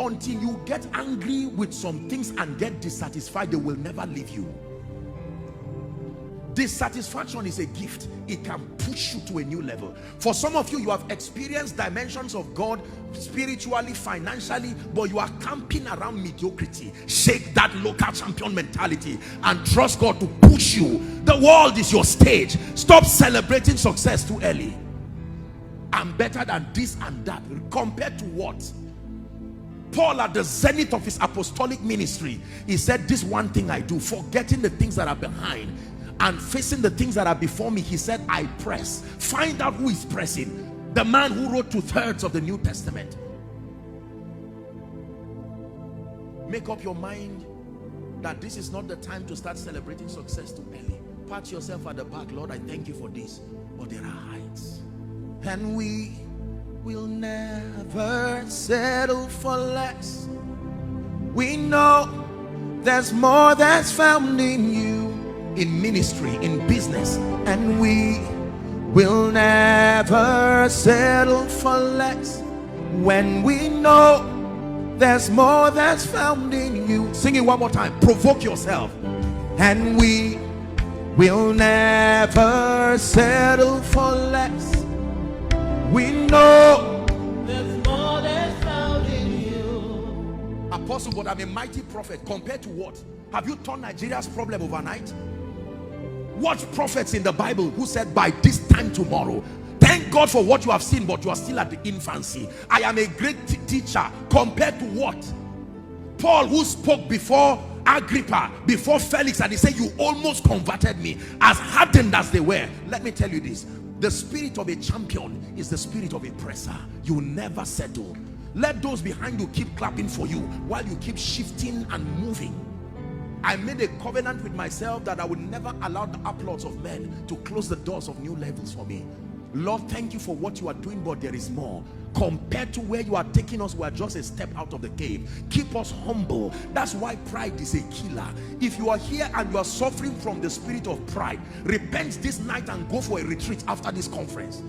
until you get angry with some things and get dissatisfied, they will never leave you. Dissatisfaction is a gift. It can push you to a new level. For some of you, you have experienced dimensions of God spiritually, financially, but you are camping around mediocrity. Shake that local champion mentality and trust God to push you. The world is your stage. Stop celebrating success too early. I'm better than this and that. Compared to what? Paul, at the zenith of his apostolic ministry, he said, this one thing I do, forgetting the things that are behind and facing the things that are before me, he said, I press. Find out who is pressing. The man who wrote 2/3 of the New Testament. Make up your mind that this is not the time to start celebrating success too early. Pat yourself at the back. Lord, I thank you for this, but there are heights, and we will never settle for less. We know there's more that's found in you, in ministry, in business, and we will never settle for less. When we know there's more that's found in you. Sing it one more time. Provoke yourself. And we will never settle for less. We know there's more that's found in you. Apostle, but I'm a mighty prophet. Compared to what? Have you turned Nigeria's problem overnight? Watch prophets in the Bible who said by this time tomorrow. Thank God for what you have seen, but you are still at the infancy. I am a great teacher. Compared to what? Paul, who spoke before Agrippa, before Felix, and he said, you almost converted me, as hardened as they were. Let me tell you this. The spirit of a champion is the spirit of a presser. You will never settle. Let those behind you keep clapping for you while you keep shifting and moving. I made a covenant with myself that I would never allow the applause of men to close the doors of new levels for me. Lord, thank you for what you are doing, but there is more. Compared to where you are taking us, we are just a step out of the cave. Keep us humble. That's why pride is a killer. If you are here and you are suffering from the spirit of pride, repent this night and go for a retreat after this conference.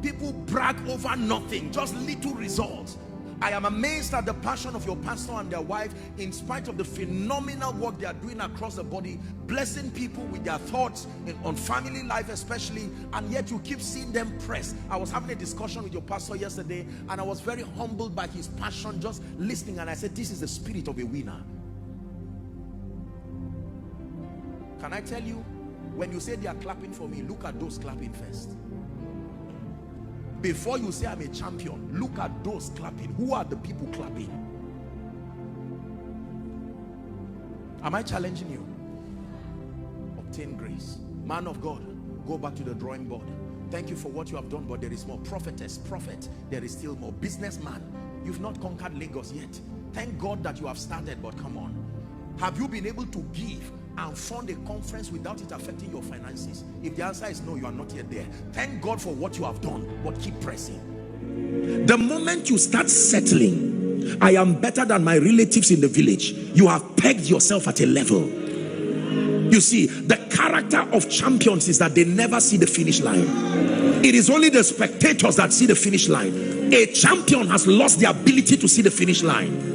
People brag over nothing, just little results. I am amazed at the passion of your pastor and their wife, in spite of the phenomenal work they are doing across the body, blessing people with their thoughts on family life especially, and yet you keep seeing them press. I was having a discussion with your pastor yesterday, and I was very humbled by his passion, just listening, and I said, this is the spirit of a winner. Can I tell you, when you say they are clapping for me, look at those clapping first. Before you say I'm a champion, look at those clapping. Who are the people clapping? Am I challenging you? Obtain grace. Man of God, go back to the drawing board. Thank you for what you have done, but there is more. Prophetess, prophet, there is still more. Businessman, you've not conquered Lagos yet. Thank God that you have started, but come on. Have you been able to give and fund a conference without it affecting your finances? If the answer is no, you are not yet there. Thank God for what you have done, but keep pressing. The moment you start settling, I am better than my relatives in the village, you have pegged yourself at a level. You see, the character of champions is that they never see the finish line. It is only the spectators that see the finish line. A champion has lost the ability to see the finish line.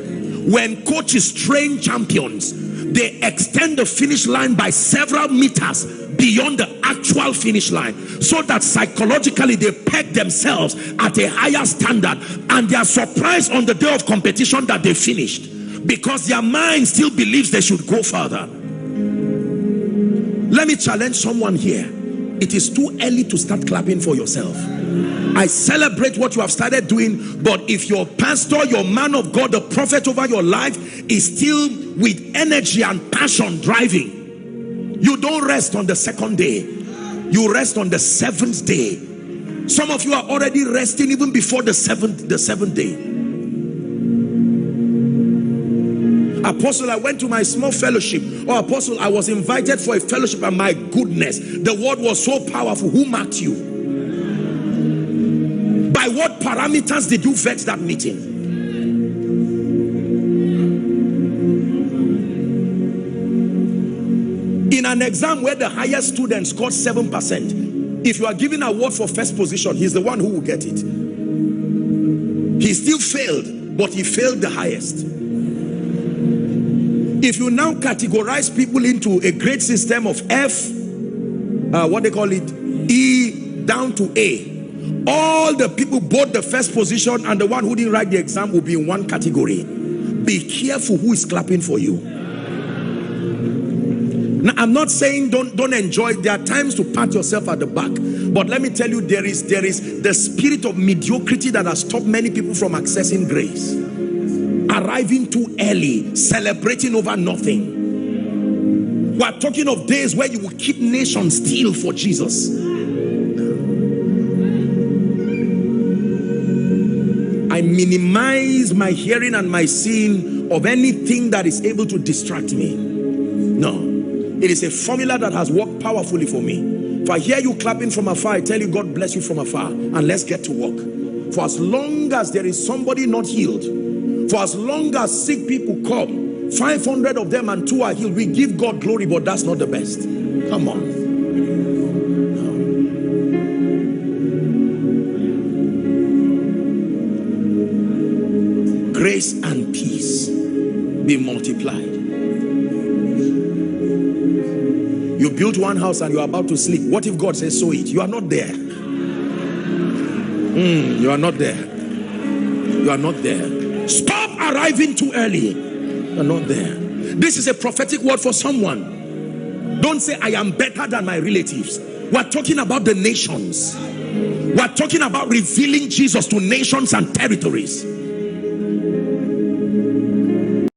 When coaches train champions, they extend the finish line by several meters beyond the actual finish line, so that psychologically they peg themselves at a higher standard, and they are surprised on the day of competition that they finished, because their mind still believes they should go further. Let me challenge someone here. It is too early to start clapping for yourself. I celebrate what you have started doing, but if your pastor, your man of God, the prophet over your life is still with energy and passion driving, you don't rest on the second day, you rest on the seventh day. Some of you are already resting even before the seventh day. Apostle, I went to my small fellowship. Or apostle, I was invited for a fellowship, and my goodness, the word was so powerful. Who marked you? By what parameters did you vet that meeting? In an exam where the highest student scored 7%, If you are given an award for first position, he's the one who will get it. He still failed, but he failed the highest. If you now categorize people into a grade system of F, what they call it, E down to A, all the people, both the first position and the one who didn't write the exam, will be in one category. Be careful who is clapping for you. Now, I'm not saying don't enjoy. There are times to pat yourself at the back, but let me tell you, there is the spirit of mediocrity that has stopped many people from accessing grace. Arriving too early, celebrating over nothing. We are talking of days where you will keep nations still for Jesus. I minimize my hearing and my seeing of anything that is able to distract me. No. It is a formula that has worked powerfully for me. If I hear you clapping from afar, I tell you, God bless you from afar, and let's get to work. For as long as there is somebody not healed, for as long as sick people come, 500 of them and 2 are healed, we give God glory, but that's not the best. Come on. No. Grace and peace be multiplied. You built one house and you are about to sleep. What if God says, sow it? You are not there. You are not there. You are not there. Stop arriving too early. You are not there. This is a prophetic word for someone. Don't say, I am better than my relatives. We're talking about the nations. We're talking about revealing Jesus to nations and territories.